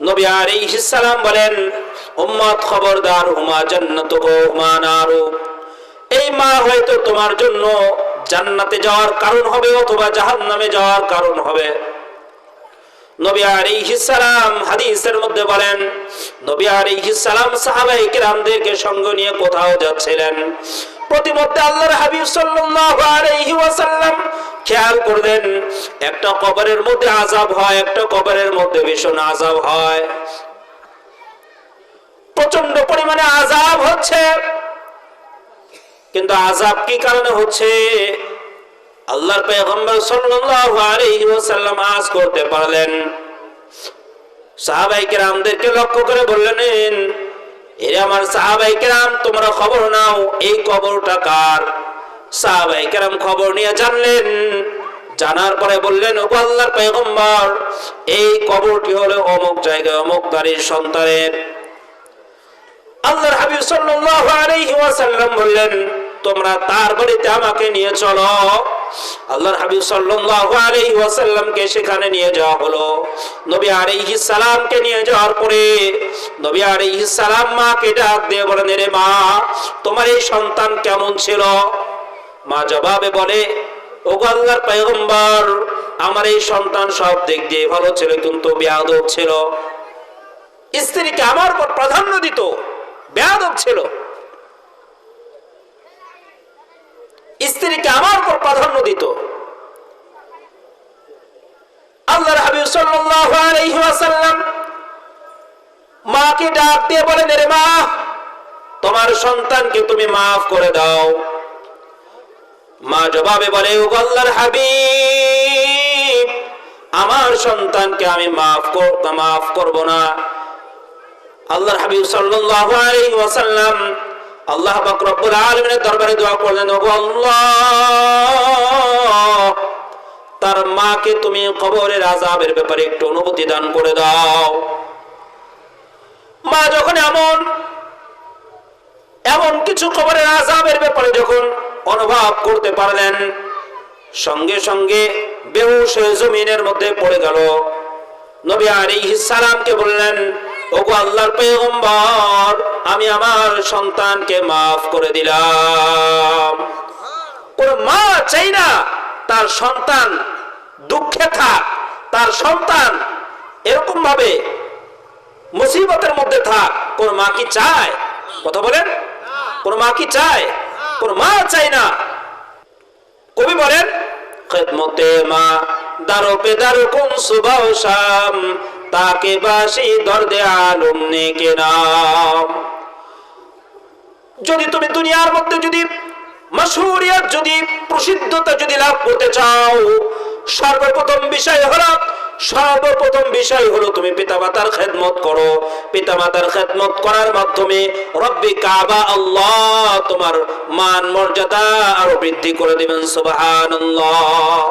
নবী আলাইহিস সালাম বলেন, উম্মত খবরদার, হুমা জান্নাতুহু হুমা নারু। এই মা হয়তো তোমার জন্য জান্নাতে যাওয়ার কারণ হবে অথবা জাহান্নামে যাওয়ার কারণ হবে। নবী আলাইহিস সালাম হাদিসের মধ্যে বলেন, নবী আলাইহিস সালাম সাহাবায়ে কিরামদেরকে সঙ্গে নিয়ে কোথাও যাচ্ছিলেন। প্রতিমধ্যে আল্লাহর হাবিব সাল্লাল্লাহু আলাইহি ওয়াসাল্লাম খেয়াল করলেন, একটা কবরের মধ্যে আযাব হয়, একটা কবরের মধ্যে ভীষণ আযাব হয়, প্রচন্ড পরিমাণে আযাব হচ্ছে। কিন্তু আযাব কি কারণে হচ্ছে আল্লাহর পয়গম্বর সাল্লাল্লাহু আলাইহি ওয়াসাল্লাম আজ করতে পারলেন। সাহাবায়ে কেরামদেরকে লক্ষ্য করে বললেন, এরে আমার সাহাবায়ে কেরাম, তোমরা খবর নাও এই কবরটা কার। সাহাবায়ে কেরাম খবর নিয়ে জানলেন। জানার পরে বললেন, ও আল্লাহর পয়গম্বর, এই কবরটি হলো অমুক জায়গায় অমুক নারীর সন্তানের। আল্লাহর হাবিব সাল্লাল্লাহু আলাইহি ওয়াসাল্লাম বললেন, তোমরা তার বাড়িতে আমাকে নিয়ে চলো। আল্লাহর হাবিব সাল্লাল্লাহু আলাইহি ওয়াসাল্লামকে সেখানে নিয়ে যাওয়া হলো। নবী আলাইহিস সালামকে নিয়ে যাওয়ার পরে নবী আলাইহিস সালাম মাকে ডাক দিয়ে বলেন, রে মা, তোমার এই সন্তান কেমন ছিল? মা জবাবে বলে, ওগো আল্লাহর পয়গম্বর, আমার এই সন্তান সব দিক দিয়ে ভালো ছিল, কিন্তু বেয়াদব ছিল। স্ত্রীকে আমার উপর প্রাধান্য দিত, বেয়াদব ছিল। স্ত্রীকে আমার উপর প্রাধান্য দিত। আল্লাহর হাবিব সাল্লাল্লাহু আলাইহি ওয়াসাল্লাম মাকে ডাক দিয়ে বলেন, রে মা, তোমার সন্তানকে তুমি মাফ করে দাও। মা জবাবে বলে, ও আল্লাহর হাবিব, আমার সন্তানকে আমি মাফ করব না। আল্লাহর হাবিব সাল্লাল্লাহু আলাইহি ওয়াসাল্লাম আল্লাহ পাক রব্বুল আলামিনের দরবারে দোয়া করলেন, ও আল্লাহ, তার মাকে তুমি কবরের আযাবের ব্যাপারে একটু অনুমতি দান করে দাও। মা যখন এমন কিছু কবরের আযাবের ব্যাপারে যখন অনুভব করতে পারলেন, সঙ্গে সঙ্গে বেহুশ হয়ে জমিনের মধ্যে পড়ে গেল। নবী আলাইহিস সালামকে বললেন, ওগো আল্লাহর পয়গম্বর, আমি আমার সন্তানকে মাফ করে দিলাম। কোন মা চাই না তার সন্তান দুঃখে থাক, তার সন্তান এরকম ভাবে মুসিবতের মধ্যে থাক। কোন মা কি চায়? কথা বলেন, কোন মা কি চায়? কোন মা চাই না। কবি বলেন, খেদমতে মা দারো পে দারো কোন সুবহ শাম, তাকে বাসি দর্দে আলম নেকে নাম। যদি তুমি দুনিয়ার মধ্যে যদি মাশহুরিয়ত, যদি প্রসিদ্ধতা যদি লাভ করতে চাও, সর্বপ্রথম বিষয় হলো তুমি পিতামাতার খেদমত করো। পিতামাতার খেদমত করার মাধ্যমে রব্বি কাবা আল্লাহ তোমার মান মর্যাদা আরো বৃদ্ধি করে দিবেন। সুবহানাল্লাহ।